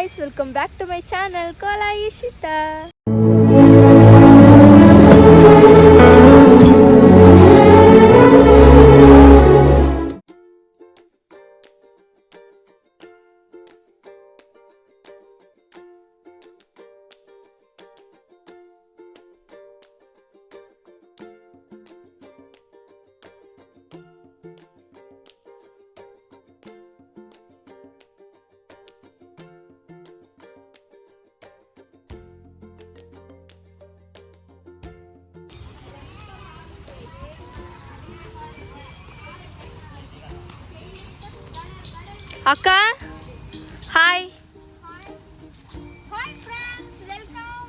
guys, welcome back to my channel Kola Ishita. Akka, hi. Hi friends, welcome.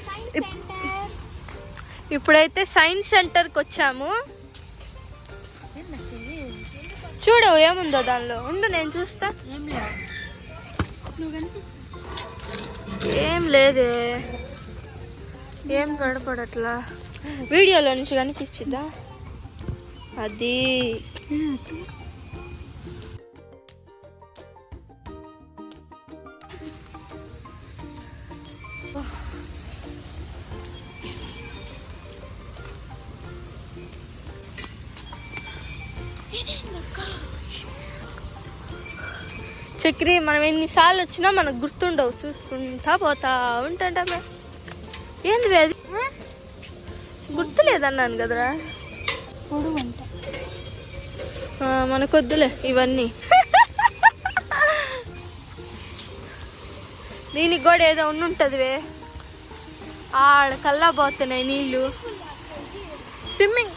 Science Center. ఇప్పుడైతే science సెంటర్కి వచ్చాము. చూడు ఏముందో దానిలో. ఉండు నేను చూస్తా. ఏం లేదే, ఏం గడపడట్లా. వీడియోలో నుంచి కనిపించిద్దా అది. చక్రి మనం ఎన్నిసార్లు వచ్చినా మనకు గుర్తుండవు, చూసుకుంటా పోతా ఉంటామే. ఏంది అది గుర్తులేదన్నాను కదరా. మనకొద్దులే ఇవన్నీ. దీనికి కూడా ఏదో ఉండుంటదివే. ఆడ కల్లా పోతున్నాయి నీళ్ళు. స్విమ్మింగ్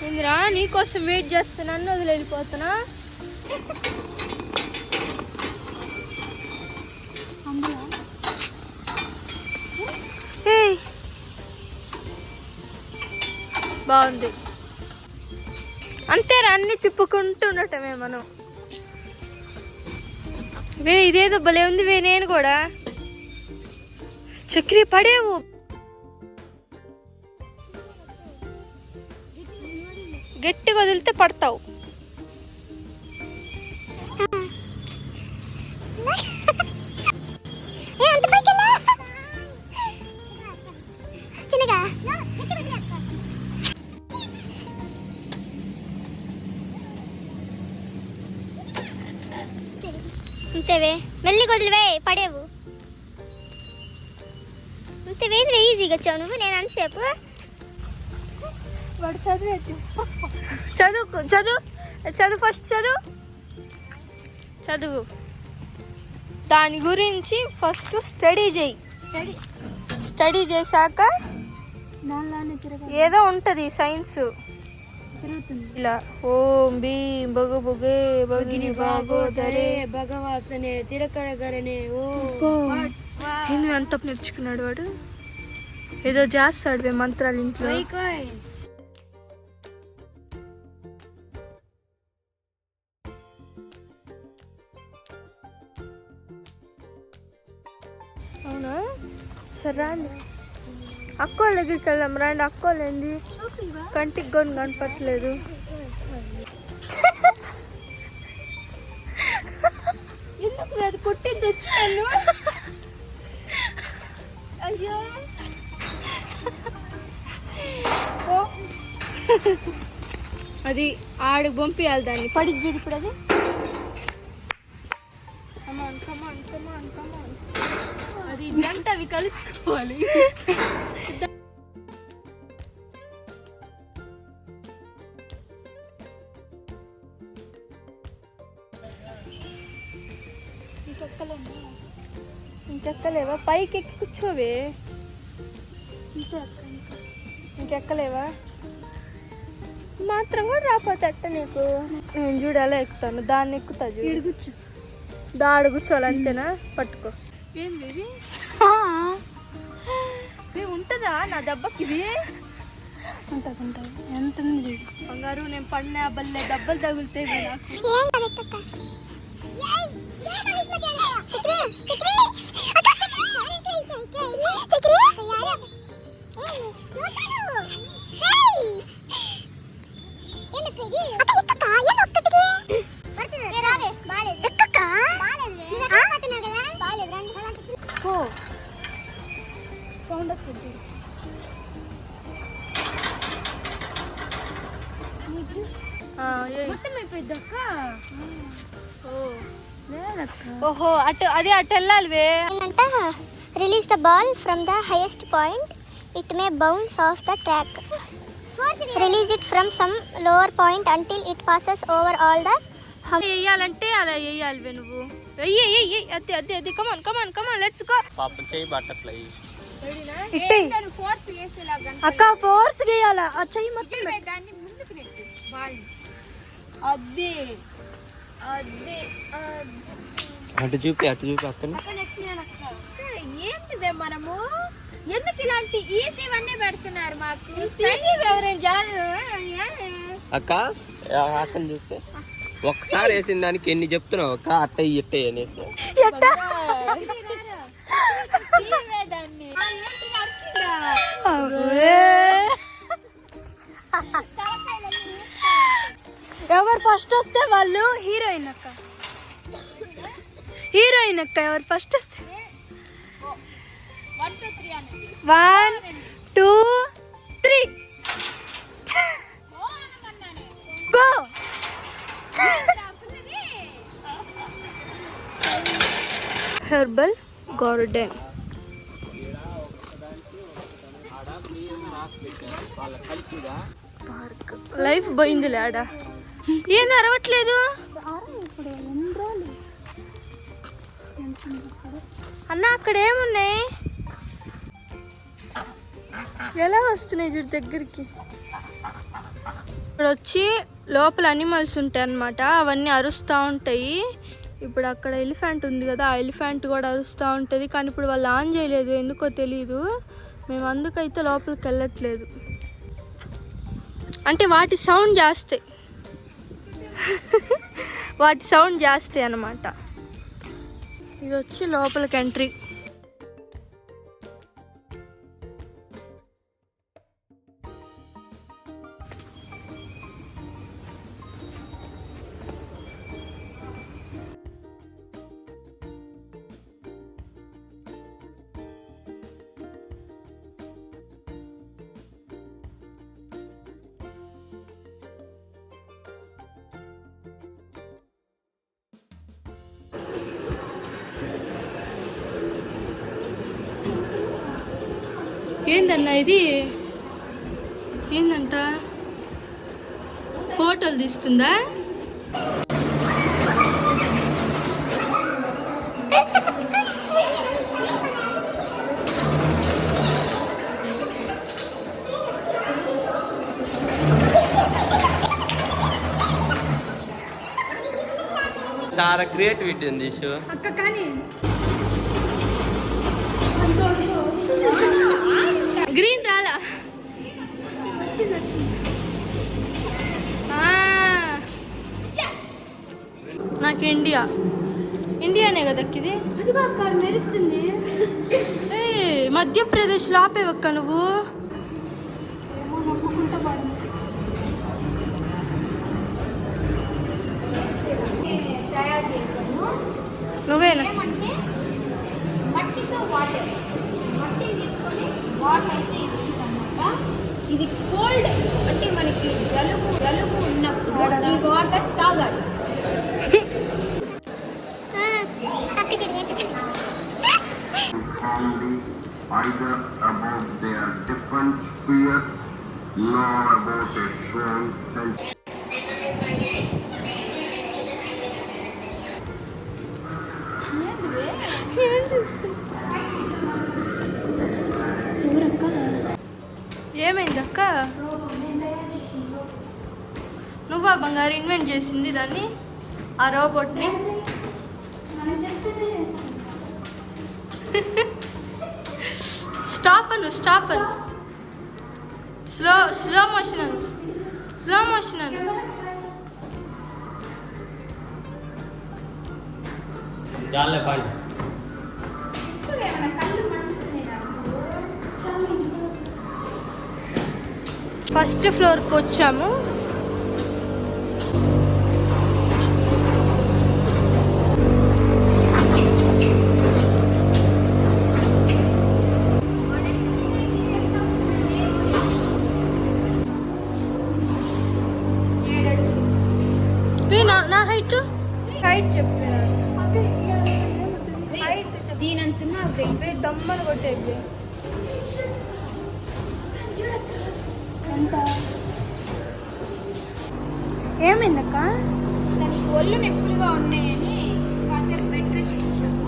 ఏందిరా, నీకోసం వెయిట్ చేస్తున్నాను, వదిలి వెళ్ళిపోతున్నా. బాగుంది అంతేరా, అన్ని తిప్పుకుంటూ ఉండటమే మనం. వే ఇదేదో భలే ఉంది వే. నేను కూడా చక్రి పడేవు. గట్టిగా వదిలితే పడతావు. అంతేవే, మెల్లిగా వదిలివే, పడేవు. అంతేవే, ఈజీగా వచ్చావు నువ్వు. నేను అంతసేపు వాడు చదువు చదువు చదువు చదువు ఫస్ట్ చదువు. దాని గురించి ఫస్ట్ స్టడీ చేయి. స్టడీ చేశాక ఏదో ఉంటుంది సైన్స్. ఇలా ఓం భీం బగు బుగే భగిని బాగోదరే భగవాసనే తిరకరగరనే. ఏంది అంత నేర్చుకున్నాడు వాడు. ఏదో చేస్తాడు మంత్రాలు ఇంట్లో. అవునా, సరే రాండి. అక్కోళ్ళ దగ్గరికి వెళ్దాం రండి. అక్కోళ్ళు ఏంది కంటికి కొని కనపట్లేదు. ఎందుకు అది కొట్టింది తెచ్చాను. అయ్యో అది ఆడికి పంపించాలి దాన్ని. పడి చూడు ఇప్పుడు అది. అది జంట అవి కలుసుకోవాలి. ఇంకెక్కలేవా? పైకి ఎక్కి కూర్చోవే. ఇంకెక్కలేవా? మాత్రం కూడా రాకపోతే అట్ట నీకు. నేను చూడు ఎలా ఎక్కుతాను. దాన్ని ఎక్కుతా చూడు. దాడు కూర్చోవాలంతేనా? పట్టుకో. ఏంది ఉంటుందా నా దెబ్బకి ఇది? ఉంటుంది ఎంత ఉంది బంగారు. నేను పడిన బల్లే దెబ్బలు తగులుతాయి నాకు. సౌండ్ వస్తుంది. మొత్తం అయిపోయింది అక్క. ఓహో అటు అది అటు వెళ్ళాలివే. Release the ball from the highest point. It may bounce off the track. Release it from some lower point until it passes over all the. వేయాలంటే అలా వేయాలివే నువ్వు. వెయ్యి అది అది అది కమాన్ కమాన్ కమాన్ లెట్స్ గో. పాపం చేయి బట్టట్లయి అక్క ఫోర్స్ గేయాలా. ఆ చెయ్యి మొత్తం దాన్ని ముందుకు నెట్టు బాల్. అదే అదే అటు చూపి అక్కడ నెక్స్ట్ నేను అక్క. ఏంటిదే మనము ఎందుకు ఇలాంటి ఈజీవన్నీ పెడుతున్నారు మాకు? అక్క అక్కడ చూస్తే ఒక్కసారి వేసిన దానికి ఎన్ని చెప్తున్నావు అక్క? అట్ట ఇట్టే అనేసి ఎవరు ఫస్ట్ వస్తే వాళ్ళు హీరోయిన్ అక్క. హీరోయిన్ అక్క ఎవరు ఫస్ట్ వస్తే 1 2 3 go. Herbal garden park. Life పోయిందిలే ఆడ. ఏం అరవట్లేదు అన్న. అక్కడ ఏమున్నాయి? ఎలా వస్తున్నాయి చూడు దగ్గరికి. ఇక్కడ వచ్చి లోపల అనిమల్స్ ఉంటాయి అన్నమాట. అవన్నీ అరుస్తూ ఉంటాయి. ఇప్పుడు అక్కడ ఎలిఫెంట్ ఉంది కదా, ఆ ఎలిఫెంట్ కూడా అరుస్తూ ఉంటుంది. కానీ ఇప్పుడు వాళ్ళు ఆన్ చేయలేదు, ఎందుకో తెలీదు. మేము అందుకైతే లోపలికి వెళ్ళట్లేదు. అంటే వాటి సౌండ్ చేస్తాయి వాటి సౌండ్ చేస్తాయి అన్నమాట. ఇది వచ్చి లోపలికి ఎంట్రీ. ఏందన్నా ఇది? ఏందంట? ఫోటోలు తీస్తుందా? చాలా క్రియేటివిటీ ఉంది షో అక్క. కానీ గ్రీన్ రాలా. నాకు ఇండియానే కదా ఇది. మెరుస్తుంది. మధ్యప్రదేశ్లో ఆపేవక్క నువ్వు. నువ్వేనా? మట్టితో వాటర్, మట్టిని తీసుకొని వాటర్ అయితే ఇస్తుంది అనమాట. ఇది కోల్డ్ అంటే మనకి జలుబు ఉన్నప్పుడు ఈ వాటర్ తాగాలి. Either about their different fears, nor about a strong sense. ఏమైంది అక్క? నువ్వా బంగారు ఇన్వెంట్ చేసింది దాన్ని, ఆ రోబోట్ని? స్టాప్ స్లో మోషన్ అను. స్లో మోషన్ అను. జాలే పండి. ఫస్ట్ ఫ్లోర్కి వచ్చాము. నా హైట్ చెప్పు. దీనంతున్నా దమ్మని కొట్టే ఏమైందక్క? దానికి ఒళ్ళు నొప్పులుగా ఉన్నాయని కాసేపు బెడ్ రెస్ట్ ఇచ్చాము.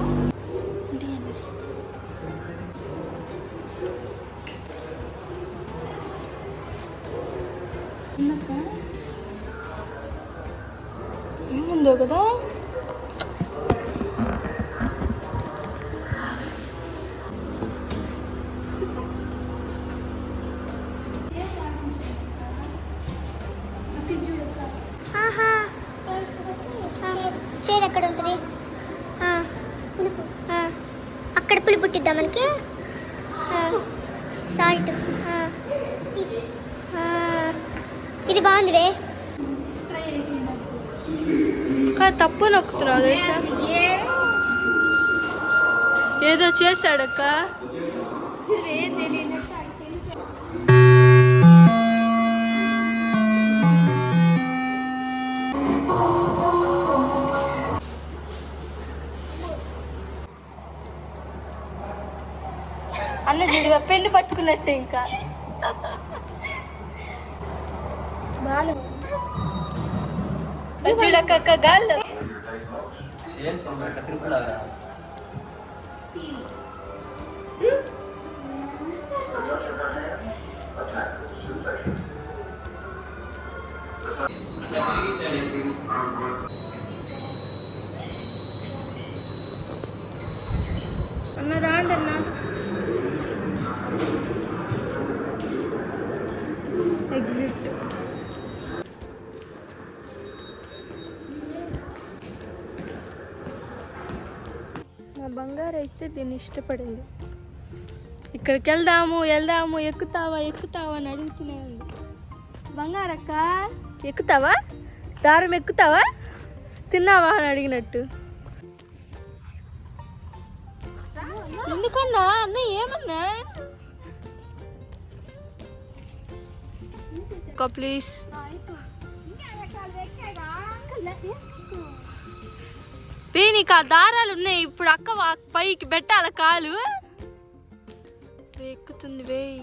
ఏముందో కదా. చేదు ఎక్కడ ఉంటుంది? అక్కడ పులి పుట్టిద్దా మనకి. సాల్ట్ ఇది బాగుందివే. తప్పు నొక్కుతున్నావు తెలుసా? ఏదో చేశాడక్క. అన్న చూడు పెన్ను పట్టుకున్నట్టే ఇంకా. చూడక్క గాల్లో అన్న రాండి అన్న. ఎగ్జిట్. మా బంగారు అయితే దీన్ని ఇష్టపడింది. ఇక్కడికి వెళ్దాము ఎక్కుతావా అని అడుగుతూనే ఉంది. బంగారక్క ఎక్కుతావా? దారం ఎక్కుతావా? తిన్నావా అని అడిగినట్టు. ఎందుకన్నా అన్న ఏమన్నా? ప్లీజ్ నీకు ఆ దారాలు ఉన్నాయి. ఇప్పుడు అక్క పైకి పెట్టాల కాలు. ఎక్కుతుంది వేయి.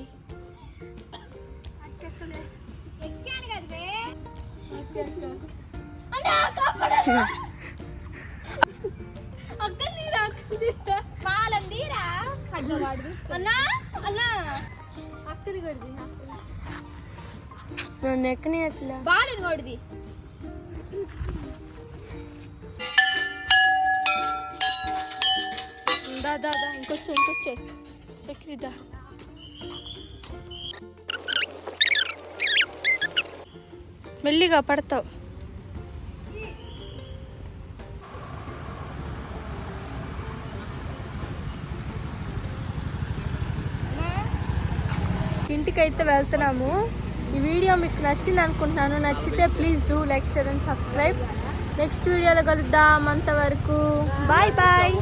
అక్కది కొడిది నన్ను ఎక్కని అట్లా బాగా కొడిది. దాదా ఇంకొచ్చే ఎక్కిదా. మెల్లిగా పడతావు. ఇంటికైతే వెళ్తున్నాము. ఈ వీడియో మీకు నచ్చింది అనుకుంటున్నాను. నచ్చితే please do like, share and subscribe. Next వీడియోలో కలుద్దాం. అంతవరకు బాయ్.